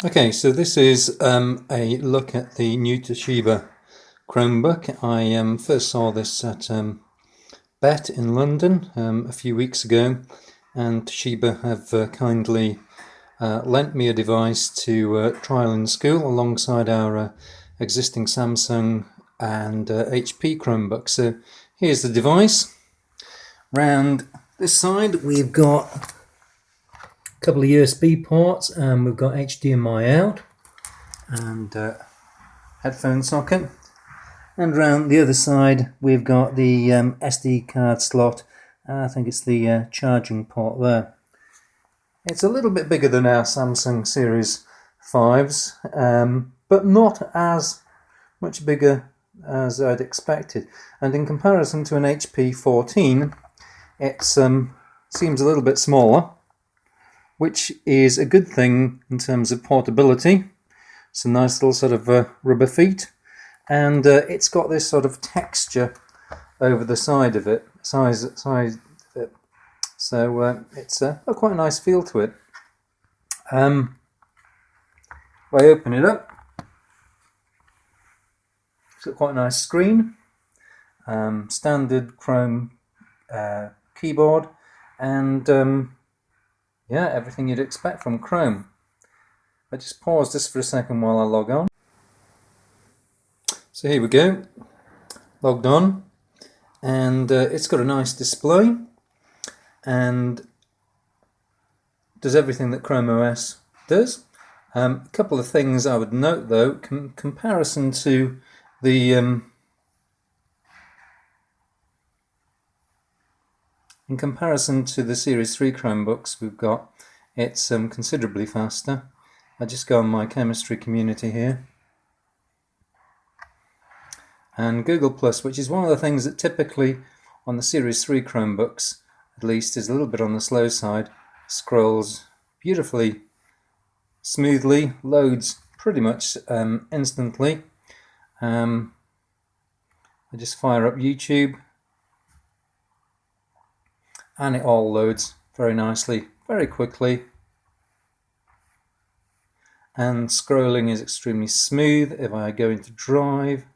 Okay, so this is a look at the new Toshiba Chromebook. I first saw this at BET in London a few weeks ago, and Toshiba have kindly lent me a device to trial in school alongside our existing Samsung and HP Chromebook. So here's the device. Round this side we've got couple of USB ports, and we've got HDMI out and headphone socket, and around the other side we've got the SD card slot. I think it's the charging port there. It's a little bit bigger than our Samsung Series 5s, but not as much bigger as I'd expected, and in comparison to an HP 14 it seems a little bit smaller, which is a good thing in terms of portability. Some nice little sort of rubber feet, and it's got this sort of texture over the side of it, so it's quite a nice feel to it. If I open it up, it's got quite a nice screen, standard Chrome keyboard, and yeah, everything you'd expect from Chrome. I just pause this for a second while I log on. So here we go, logged on, and it's got a nice display and does everything that Chrome OS does. A couple of things I would note though, comparison to the in comparison to the Series 3 Chromebooks we've got, it's considerably faster. I just go on my chemistry community here, and Google Plus, which is one of the things that typically on the Series 3 Chromebooks at least is a little bit on the slow side, scrolls beautifully smoothly, loads pretty much instantly. I just fire up YouTube and it all loads very nicely, very quickly, and scrolling is extremely smooth. If I go into Drive,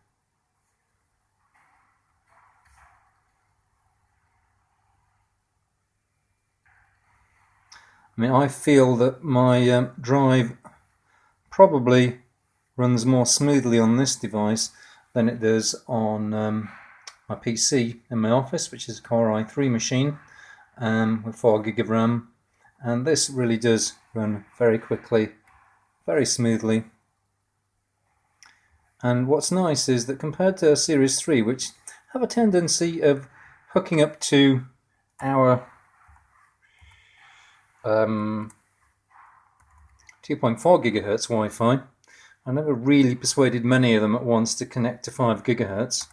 I feel that my Drive probably runs more smoothly on this device than it does on my PC in my office, which is a Core i3 machine with 4GB of RAM, and this really does run very quickly, very smoothly. And what's nice is that compared to Series 3, which have a tendency of hooking up to our 2.4 GHz Wi-Fi, I never really persuaded many of them at once to connect to 5 GHz.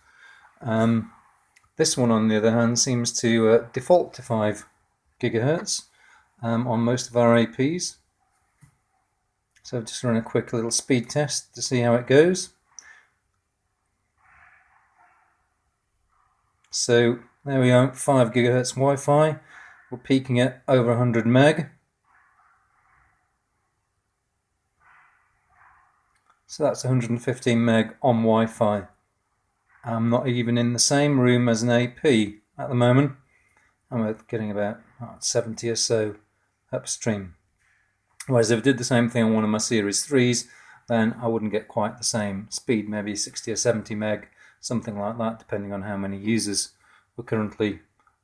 This one, on the other hand, seems to default to 5 GHz on most of our APs. So I've just run a quick little speed test to see how it goes. So there we are, 5 GHz Wi-Fi. We're peaking at over 100 meg. So that's 115 meg on Wi-Fi. I'm not even in the same room as an AP at the moment. I'm getting about 70 or so upstream. Whereas if I did the same thing on one of my Series 3s, then I wouldn't get quite the same speed, maybe 60 or 70 meg, something like that, depending on how many users were currently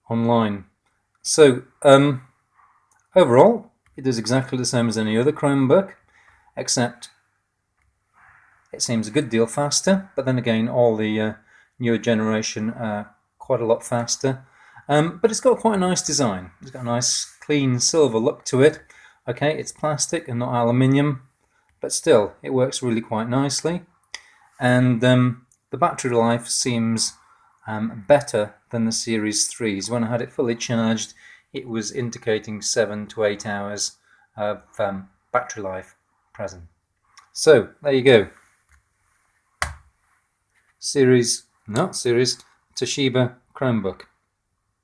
online. So overall, it does exactly the same as any other Chromebook, except it seems a good deal faster, but then again, all the newer generation are quite a lot faster. But it's got quite a nice design. It's got a nice clean silver look to it. Okay, it's plastic and not aluminium, but still, it works really quite nicely. And the battery life seems better than the Series 3s. When I had it fully charged, it was indicating 7 to 8 hours of battery life present. So, there you go. Toshiba Chromebook.